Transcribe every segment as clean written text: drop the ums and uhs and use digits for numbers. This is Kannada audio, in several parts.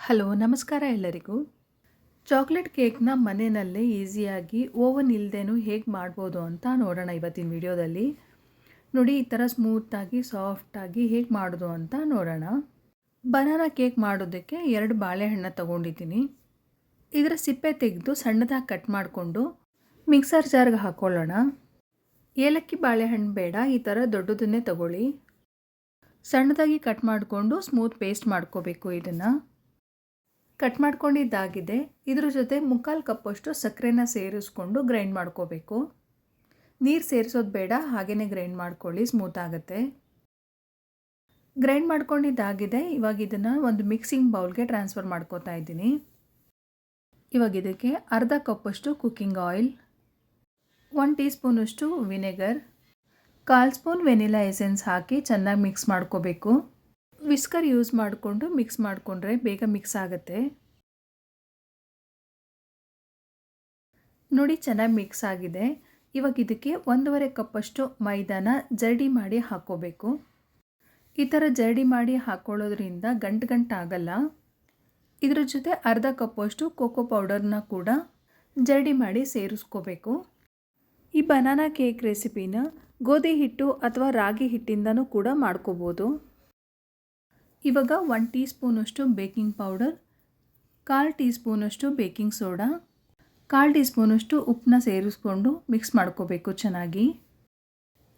ಹಲೋ ನಮಸ್ಕಾರ ಎಲ್ಲರಿಗೂ. ಚಾಕ್ಲೇಟ್ ಕೇಕ್ನ ಮನೆಯಲ್ಲೇ ಈಸಿಯಾಗಿ ಓವನ್ ಇಲ್ಲದೇನೂ ಹೇಗೆ ಮಾಡ್ಬೋದು ಅಂತ ನೋಡೋಣ ಇವತ್ತಿನ ವಿಡಿಯೋದಲ್ಲಿ. ನೋಡಿ, ಈ ಥರ ಸ್ಮೂತಾಗಿ ಸಾಫ್ಟಾಗಿ ಹೇಗೆ ಮಾಡೋದು ಅಂತ ನೋಡೋಣ. ಬನಾನಾ ಕೇಕ್ ಮಾಡೋದಕ್ಕೆ 2 ಬಾಳೆಹಣ್ಣು ತೊಗೊಂಡಿದ್ದೀನಿ. ಇದರ ಸಿಪ್ಪೆ ತೆಗೆದು ಸಣ್ಣದಾಗಿ ಕಟ್ ಮಾಡಿಕೊಂಡು ಮಿಕ್ಸರ್ ಜಾರ್ಗೆ ಹಾಕ್ಕೊಳ್ಳೋಣ. ಏಲಕ್ಕಿ ಬಾಳೆಹಣ್ಣು ಬೇಡ, ಈ ಥರ ದೊಡ್ಡದನ್ನೇ ತಗೊಳ್ಳಿ. ಸಣ್ಣದಾಗಿ ಕಟ್ ಮಾಡಿಕೊಂಡು ಸ್ಮೂತ್ ಪೇಸ್ಟ್ ಮಾಡ್ಕೋಬೇಕು. ಇದನ್ನು ಕಟ್ ಮಾಡ್ಕೊಂಡಿದ್ದಾಗಿದೆ. ಇದ್ರ ಜೊತೆ 1/4 ಕಪ್ಪಷ್ಟು ಸಕ್ಕರೆನ ಸೇರಿಸ್ಕೊಂಡು ಗ್ರೈಂಡ್ ಮಾಡ್ಕೋಬೇಕು. ನೀರು ಸೇರಿಸೋದು ಬೇಡ, ಹಾಗೆಯೇ ಗ್ರೈಂಡ್ ಮಾಡ್ಕೊಳ್ಳಿ, ಸ್ಮೂತ್ ಆಗುತ್ತೆ. ಗ್ರೈಂಡ್ ಮಾಡ್ಕೊಂಡಿದ್ದಾಗಿದೆ. ಇವಾಗ ಇದನ್ನು ಒಂದು ಮಿಕ್ಸಿಂಗ್ ಬೌಲ್ಗೆ ಟ್ರಾನ್ಸ್ಫರ್ ಮಾಡ್ಕೋತಾ ಇದ್ದೀನಿ. ಇವಾಗ ಇದಕ್ಕೆ ಅರ್ಧ ಕಪ್ಪಷ್ಟು ಕುಕ್ಕಿಂಗ್ ಆಯಿಲ್, 1 ಟೀ ಸ್ಪೂನಷ್ಟು ವಿನೆಗರ್, 1/4 ಸ್ಪೂನ್ ವೆನಿಲಾ ಎಸೆನ್ಸ್ ಹಾಕಿ ಚೆನ್ನಾಗಿ ಮಿಕ್ಸ್ ಮಾಡ್ಕೋಬೇಕು. ವಿಸ್ಕರ್ ಯೂಸ್ ಮಾಡಿಕೊಂಡು ಮಿಕ್ಸ್ ಮಾಡಿಕೊಂಡ್ರೆ ಬೇಗ ಮಿಕ್ಸ್ ಆಗುತ್ತೆ. ನೋಡಿ, ಚೆನ್ನಾಗಿ ಮಿಕ್ಸ್ ಆಗಿದೆ. ಇವಾಗ ಇದಕ್ಕೆ 1.5 ಕಪ್ಪಷ್ಟು ಮೈದಾನ ಜರಡಿ ಮಾಡಿ ಹಾಕ್ಕೋಬೇಕು. ಈ ಥರ ಜರಡಿ ಮಾಡಿ ಹಾಕ್ಕೊಳ್ಳೋದ್ರಿಂದ ಗಂಟು ಆಗಲ್ಲ. ಇದರ ಜೊತೆ ಅರ್ಧ ಕಪ್ಪಷ್ಟು ಕೋಕೋ ಪೌಡರ್ನ ಕೂಡ ಜರಡಿ ಮಾಡಿ ಸೇರಿಸ್ಕೋಬೇಕು. ಈ ಬನಾನಾ ಕೇಕ್ ರೆಸಿಪಿನ ಗೋಧಿ ಹಿಟ್ಟು ಅಥವಾ ರಾಗಿ ಹಿಟ್ಟಿಂದನೂ ಕೂಡ ಮಾಡ್ಕೋಬೋದು. ಇವಾಗ 1 ಟೀ ಸ್ಪೂನಷ್ಟು ಬೇಕಿಂಗ್ ಪೌಡರ್, 1/4 ಟೀ ಸ್ಪೂನಷ್ಟು ಬೇಕಿಂಗ್ ಸೋಡಾ, 1/4 ಟೀ ಸ್ಪೂನಷ್ಟು ಉಪ್ಪನ್ನ ಸೇರಿಸ್ಕೊಂಡು ಮಿಕ್ಸ್ ಮಾಡ್ಕೋಬೇಕು ಚೆನ್ನಾಗಿ.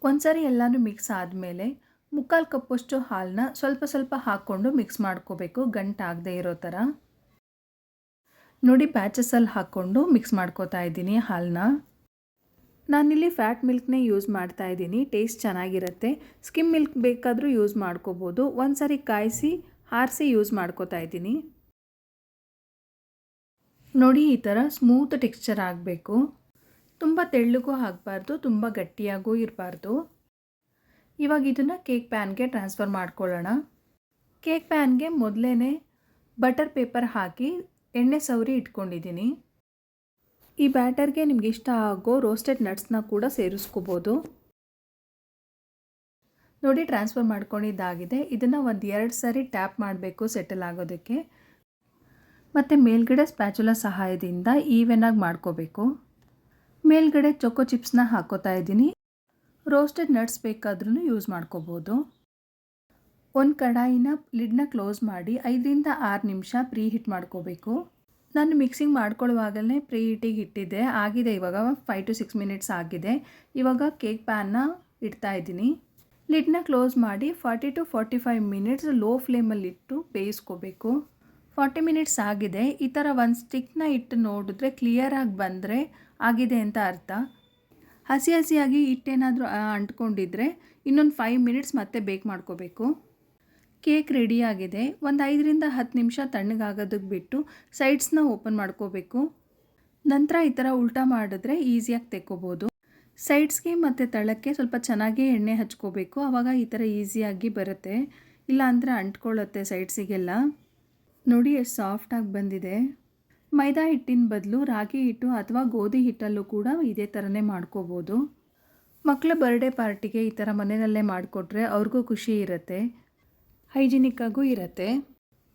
ಒಂದ್ಸರಿ ಎಲ್ಲನೂ ಮಿಕ್ಸ್ ಆದಮೇಲೆ 1/4 ಕಪ್ಪಷ್ಟು ಹಾಲನ್ನ ಸ್ವಲ್ಪ ಹಾಕ್ಕೊಂಡು ಮಿಕ್ಸ್ ಮಾಡ್ಕೋಬೇಕು, ಗಂಟಾಗದೇ ಇರೋ ಥರ. ನೋಡಿ, ಬ್ಯಾಚಸಲ್ಲಿ ಹಾಕ್ಕೊಂಡು ಮಿಕ್ಸ್ ಮಾಡ್ಕೋತಾ ಇದ್ದೀನಿ ಹಾಲನ್ನ. ನಾನಿಲ್ಲಿ ಫ್ಯಾಟ್ ಮಿಲ್ಕ್ನೇ ಯೂಸ್ ಮಾಡ್ತಾ ಇದ್ದೀನಿ. ಟೇಸ್ಟ್ ಚೆನ್ನಾಗಿರುತ್ತೆ. ಸ್ಕಿಮ್ ಮಿಲ್ಕ್ ಬೇಕಾದರೂ ಯೂಸ್ ಮಾಡ್ಕೋಬೋದು. ಒಂದ್ಸರಿ ಕಾಯಿಸಿ ಆರಿಸಿ ಯೂಸ್ ಮಾಡ್ಕೋತಾ ಇದ್ದೀನಿ. ನೋಡಿ, ಈ ಥರ ಸ್ಮೂತ್ ಟೆಕ್ಸ್ಚರ್ ಆಗಬೇಕು. ತುಂಬ ತೆಳ್ಳಗೂ ಆಗಬಾರ್ದು, ತುಂಬ ಗಟ್ಟಿಯಾಗೂ ಇರಬಾರ್ದು. ಇವಾಗ ಇದನ್ನು ಕೇಕ್ ಪ್ಯಾನ್ಗೆ ಟ್ರಾನ್ಸ್ಫರ್ ಮಾಡ್ಕೊಳ್ಳೋಣ. ಕೇಕ್ ಪ್ಯಾನ್ಗೆ ಮೊದಲೇ ಬಟರ್ ಪೇಪರ್ ಹಾಕಿ ಎಣ್ಣೆ ಸವರಿ ಇಟ್ಕೊಂಡಿದ್ದೀನಿ. ಈ ಬ್ಯಾಟರ್ಗೆ ನಿಮ್ಗೆ ಇಷ್ಟ ಆಗೋ ರೋಸ್ಟೆಡ್ ನಟ್ಸ್ನ ಕೂಡ ಸೇರಿಸ್ಕೋಬೋದು. ನೋಡಿ, ಟ್ರಾನ್ಸ್ಫರ್ ಮಾಡ್ಕೊಂಡಿದ್ದಾಗಿದೆ. ಇದನ್ನು 1-2 ಸಾರಿ ಟ್ಯಾಪ್ ಮಾಡಬೇಕು ಸೆಟಲ್ ಆಗೋದಕ್ಕೆ. ಮತ್ತು ಮೇಲ್ಗಡೆ ಸ್ಪ್ಯಾಚುಲಾ ಸಹಾಯದಿಂದ ಈವೆನಾಗಿ ಮಾಡ್ಕೋಬೇಕು. ಮೇಲ್ಗಡೆ ಚೊಕೋ ಚಿಪ್ಸ್ನ ಹಾಕೋತಾ ಇದ್ದೀನಿ. ರೋಸ್ಟೆಡ್ ನಟ್ಸ್ ಬೇಕಾದ್ರೂ ಯೂಸ್ ಮಾಡ್ಕೋಬೋದು. ಒಂದು ಕಡಾಯಿನ ಲಿಡ್ನ ಕ್ಲೋಸ್ ಮಾಡಿ 5-6 ನಿಮಿಷ ಪ್ರೀ ಹೀಟ್ ಮಾಡ್ಕೋಬೇಕು. ನಾನು ಮಿಕ್ಸಿಂಗ್ ಮಾಡ್ಕೊಳ್ಳುವಾಗಲೇ ಪ್ರೀ ಹೀಟಿಗೆ ಇಟ್ಟಿದ್ದೆ. ಆಗಿದೆ, ಇವಾಗ 5 to 6 ಮಿನಿಟ್ಸ್ ಆಗಿದೆ. ಇವಾಗ ಕೇಕ್ ಪ್ಯಾನ್ನ ಇಡ್ತಾ ಇದ್ದೀನಿ. ಲಿಡ್ನ ಕ್ಲೋಸ್ ಮಾಡಿ 40 to 45 ಮಿನಿಟ್ಸ್ ಲೋ ಫ್ಲೇಮಲ್ಲಿಟ್ಟು ಬೇಯಿಸ್ಕೋಬೇಕು. 40 ಮಿನಿಟ್ಸ್ ಆಗಿದೆ. ಈ ಥರ ಒಂದು ಸ್ಟಿಕ್ನ ಇಟ್ಟು ನೋಡಿದ್ರೆ ಕ್ಲಿಯರಾಗಿ ಬಂದರೆ ಆಗಿದೆ ಅಂತ ಅರ್ಥ. ಹಸಿಯಾಗಿ ಹಿಟ್ಟೇನಾದರೂ ಅಂಟ್ಕೊಂಡಿದ್ರೆ ಇನ್ನೊಂದು 5 ಮಿನಿಟ್ಸ್ ಮತ್ತೆ ಬೇಕ್ ಮಾಡ್ಕೋಬೇಕು. ಕೇಕ್ ರೆಡಿಯಾಗಿದೆ. ಒಂದು 5-10 ನಿಮಿಷ ತಣ್ಣಗಾಗೋದಕ್ಕೆ ಬಿಟ್ಟು ಸೈಡ್ಸ್ನ ಓಪನ್ ಮಾಡ್ಕೋಬೇಕು. ನಂತರ ಈ ಥರ ಉಲ್ಟಾ ಮಾಡಿದ್ರೆ ಈಸಿಯಾಗಿ ತೆಕ್ಕೋಬೋದು. ಸೈಡ್ಸ್ಗೆ ಮತ್ತು ತಳಕ್ಕೆ ಸ್ವಲ್ಪ ಚೆನ್ನಾಗೇ ಎಣ್ಣೆ ಹಚ್ಕೋಬೇಕು. ಆವಾಗ ಈ ಥರ ಈಸಿಯಾಗಿ ಬರುತ್ತೆ, ಇಲ್ಲ ಅಂದರೆ ಅಂಟ್ಕೊಳ್ಳುತ್ತೆ ಸೈಡ್ಸಿಗೆಲ್ಲ. ನೋಡಿ, ಎಷ್ಟು ಸಾಫ್ಟಾಗಿ ಬಂದಿದೆ. ಮೈದಾ ಹಿಟ್ಟಿನ ಬದಲು ರಾಗಿ ಹಿಟ್ಟು ಅಥವಾ ಗೋಧಿ ಹಿಟ್ಟಲ್ಲೂ ಕೂಡ ಇದೇ ಥರನೇ ಮಾಡ್ಕೋಬೋದು. ಮಕ್ಕಳ ಬರ್ಡೇ ಪಾರ್ಟಿಗೆ ಈ ಥರ ಮನೆಯಲ್ಲೇ ಮಾಡಿಕೊಟ್ರೆ ಅವ್ರಿಗೂ ಖುಷಿ ಇರುತ್ತೆ, ಹೈಜಿನಿಕ್ಕಾಗೂ ಇರುತ್ತೆ.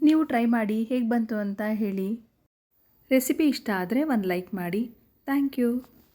ನೀವು ಟ್ರೈ ಮಾಡಿ, ಹೇಗೆ ಬಂತು ಅಂತ ಹೇಳಿ. ರೆಸಿಪಿ ಇಷ್ಟ ಆದರೆ ಒಂದು ಲೈಕ್ ಮಾಡಿ. Thank you.